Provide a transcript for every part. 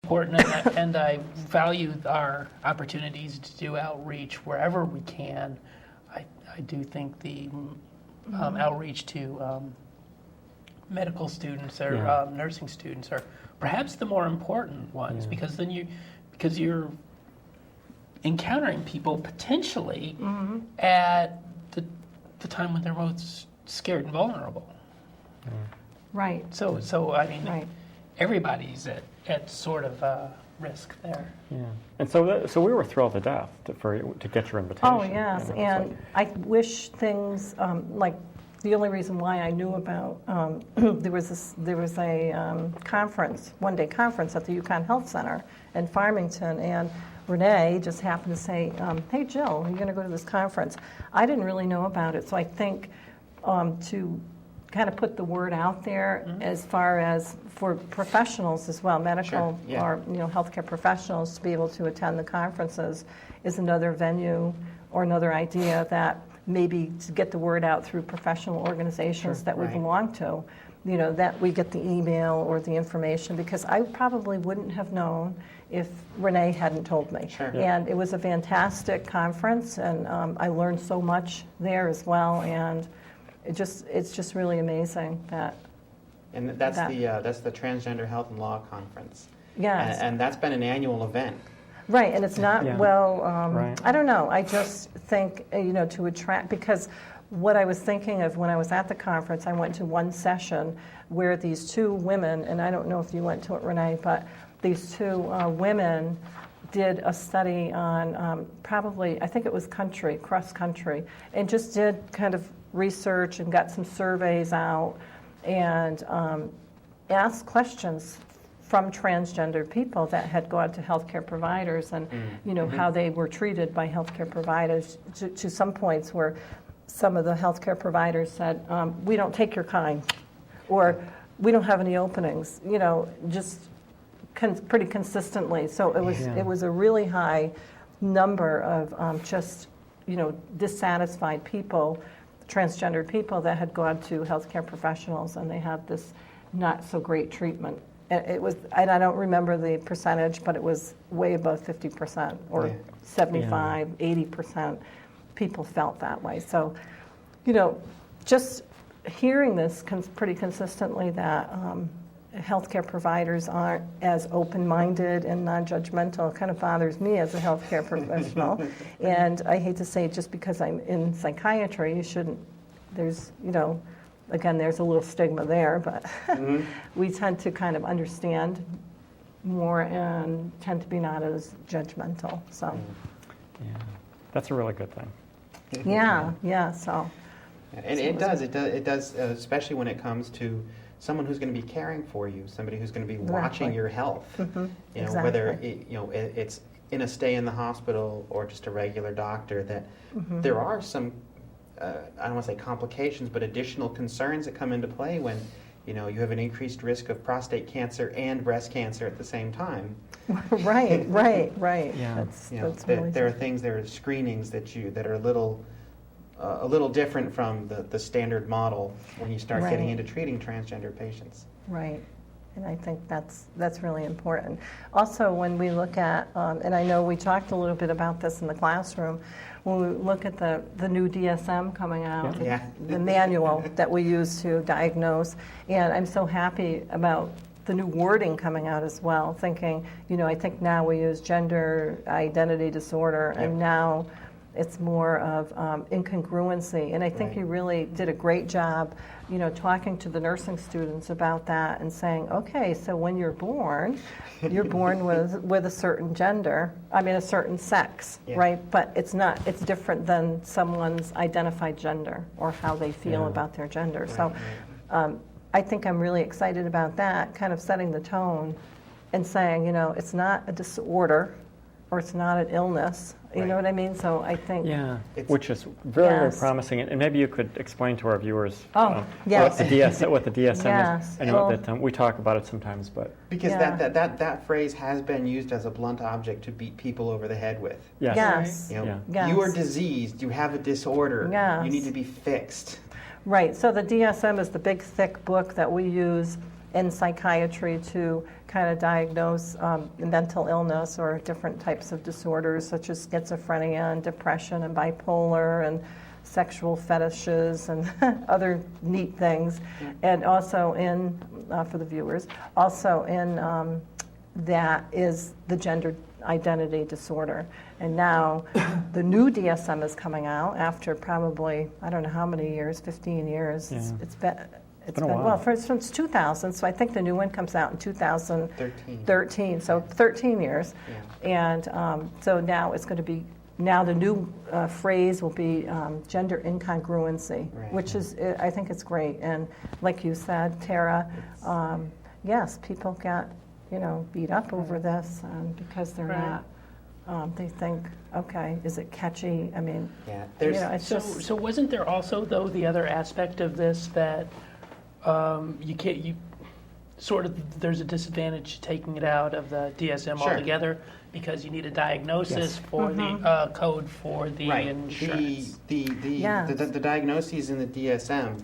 important, and I value our opportunities to do outreach wherever we can. I do think the outreach to medical students or nursing students are perhaps the more important ones, because then you're encountering people potentially at the time when they're most scared and vulnerable. Right. So I mean, everybody's at sort of risk there. Yeah. And so we were thrilled to death to get your invitation. Oh, yes. And I wish things like the only reason why I knew about there was a conference, one-day conference at the Yukon Health Center in Farmington, and Renee just happened to say, "Hey, Jill, are you going to go to this conference?" I didn't really know about it, so I think to kind of put the word out there as far as for professionals as well, medical or healthcare professionals to be able to attend the conferences is another venue or another idea that maybe to get the word out through professional organizations that we belong to, that we get the email or the information, because I probably wouldn't have known if Renee hadn't told me. And it was a fantastic conference, and I learned so much there as well, and it's just really amazing that. And that's the Transgender Health and Law Conference. Yes. And that's been an annual event. Right, and it's not I don't know. I just think to attract, because what I was thinking of when I was at the conference, I went to one session where these two women, and I don't know if you went to it, Renee, but these two women did a study on probably, I think it was cross country, and just did kind of research and got some surveys out and asked questions from transgender people that had gone to healthcare providers, and how they were treated by healthcare providers to some points where some of the healthcare providers said, "We don't take your kind," or "We don't have any openings," just pretty consistently. So it was a really high number of just dissatisfied people, transgendered people that had gone to healthcare professionals, and they had this not so great treatment. It was, and I don't remember the percentage, but it was way above 50% or 75, 80% people felt that way. So, just hearing this pretty consistently that healthcare providers aren't as open-minded and non-judgmental kind of bothers me as a healthcare professional. And I hate to say, just because I'm in psychiatry, you shouldn't, there's, again, there's a little stigma there, but we tend to kind of understand more and tend to be not as judgmental. So, that's a really good thing. So. And it does, especially when it comes to someone who's going to be caring for you, somebody who's going to be watching your health. Whether it's in a stay in the hospital or just a regular doctor, that there are some, I don't want to say complications, but additional concerns that come into play when you have an increased risk of prostate cancer and breast cancer at the same time. Right. Yeah. That's really there are screenings that are a little different from the standard model when you start getting into treating transgender patients. Right. And I think that's really important. Also, when we look at, and I know we talked a little bit about this in the classroom, when we look at the new DSM coming out, the manual that we use to diagnose, and I'm so happy about the new wording coming out as well, thinking, I think now we use gender identity disorder, and now it's more of incongruency. And I think you really did a great job, talking to the nursing students about that and saying, okay, so when you're born with a certain gender, a certain sex, right? But it's different than someone's identified gender or how they feel about their gender. So I think I'm really excited about that, kind of setting the tone and saying, it's not a disorder or it's not an illness. You know what I mean? So I think... which is very, very promising. And maybe you could explain to our viewers what the DSM is. I know that we talk about it sometimes, but... Because that phrase has been used as a blunt object to beat people over the head with. Yes. You are diseased, you have a disorder, you need to be fixed. Right. So the DSM is the big, thick book that we use in psychiatry to kind of diagnose mental illness or different types of disorders such as schizophrenia and depression and bipolar and sexual fetishes and other neat things. And also in, for the viewers, also in that is the gender identity disorder. And now the new DSM is coming out after probably, I don't know how many years, 15 years. Yeah. It's been a while. well, since 2000, so I think the new one comes out in 2013, so 13 years. Yeah. And so now it's going to be, now the new phrase will be gender incongruency, Right. which is, I think it's great. And like you said, Tara, yes, people get, beat up over this because they're Right. not, they think, okay, is it catchy? I mean, Yeah, it's So, just, so wasn't there also, though, the other aspect of this that there's a disadvantage to taking it out of the DSM Sure. altogether because you need a diagnosis Yes. for the code for the right. insurance. Yes. The diagnoses in the DSM,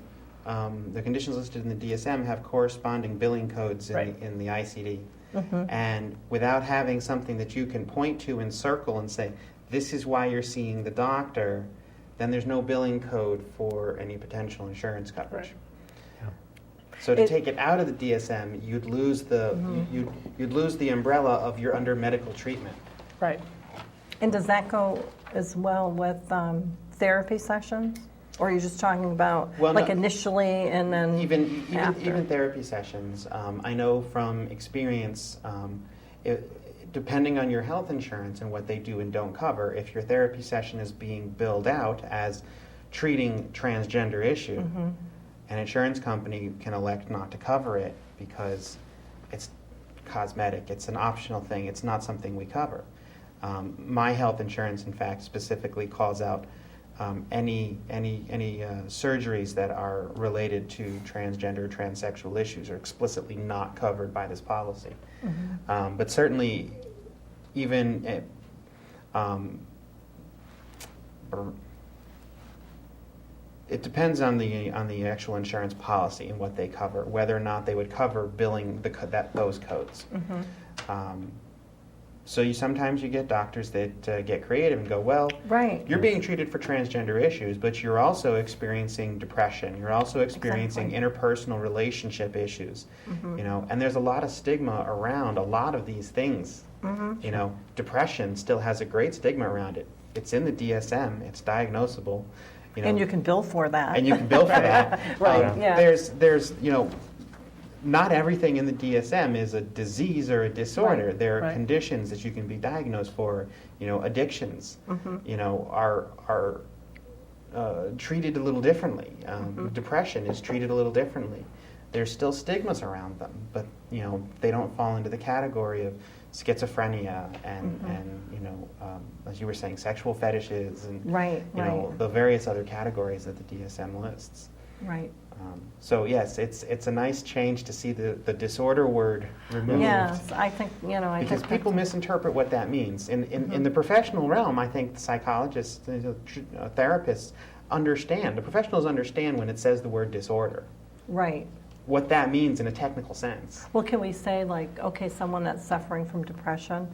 the conditions listed in the DSM have corresponding billing codes Right. in the ICD. And without having something that you can point to and circle and say, this is why you're seeing the doctor, then there's no billing code for any potential insurance coverage. Right. So to take it out of the DSM, you'd lose the you'd lose the umbrella of you're under medical treatment. Right. and does that go as well with therapy sessions? Or are you just talking about Well, like no. initially and then after? Even therapy sessions. I know from experience, depending on your health insurance and what they do and don't cover, if your therapy session is being billed out as treating transgender issue, an insurance company can elect not to cover it because it's cosmetic, it's an optional thing, it's not something we cover. My health insurance, in fact, specifically calls out any surgeries that are related to transgender, transsexual issues are explicitly not covered by this policy. But certainly, even it depends on the actual insurance policy and what they cover, whether or not they would cover billing those codes. So sometimes you get doctors that get creative and go, well, Right. you're being treated for transgender issues, but you're also experiencing depression. You're also experiencing interpersonal relationship issues. And there's a lot of stigma around a lot of these things. Depression still has a great stigma around it. It's in the DSM. It's diagnosable. And you can bill for that. And you can bill for that. Right, yeah. There's not everything in the DSM is a disease or a disorder. Right, There are right. conditions that you can be diagnosed for. Addictions, are treated a little differently. Depression is treated a little differently. There's still stigmas around them, but they don't fall into the category of schizophrenia and as you were saying, sexual fetishes and Right, right. the various other categories that the DSM lists. Right. So yes, it's a nice change to see the disorder word removed. Yes, I think, Because think people misinterpret what that means. In the professional realm, I think psychologists, therapists understand, the professionals understand when it says the word disorder, Right. what that means in a technical sense. Well, can we say someone that's suffering from depression,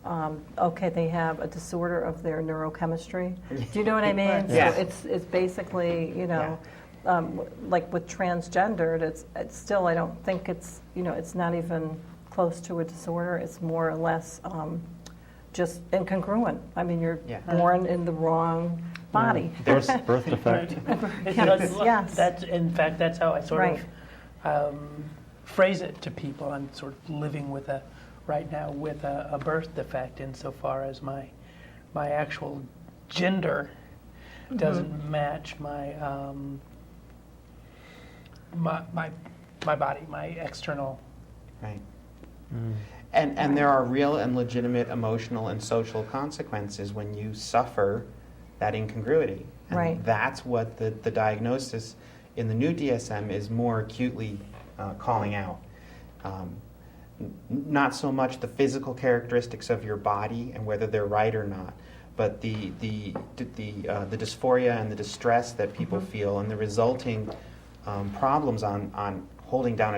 they have a disorder of their neurochemistry. Do you know what I mean? Yes. So it's basically, like with transgendered, it's still, I don't think it's not even close to a disorder. It's more or less just incongruent. I mean, you're born in the wrong body. There's birth defect. Yes. That's how I sort Right. of phrase it to people. I'm sort of living with right now with a birth defect insofar as my actual gender doesn't match my body, my external. Right. And there are real and legitimate emotional and social consequences when you suffer that incongruity. And Right. that's what the diagnosis in the new DSM is more acutely calling out. Not so much the physical characteristics of your body and whether they're right or not, but the dysphoria and the distress that people feel and the resulting problems on holding down a